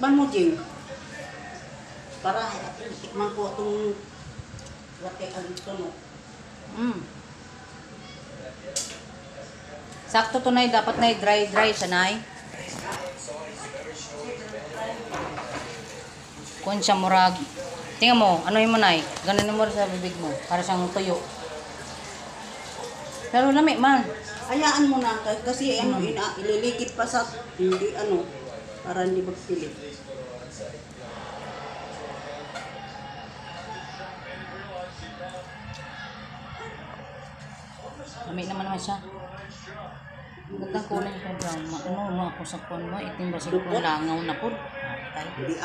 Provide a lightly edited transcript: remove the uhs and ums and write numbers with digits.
Tikman mo, Jing. Para tikman ko itong laki ang tunog. Sakto to, Nay. Dapat, Nay, dry siya, Nay. Kung siya murag. Tingnan mo, ano mo, Nay? Ganun mo sa bibig mo. Para siyang tuyo. Pero lami man. Hayaan mo na kasi ililigit pa sa hindi para hindi magpilit. Lami naman siya. Gandang kulay ko brown. Ako sa kon mo. Itim ba siya kung langaw na po. Hindi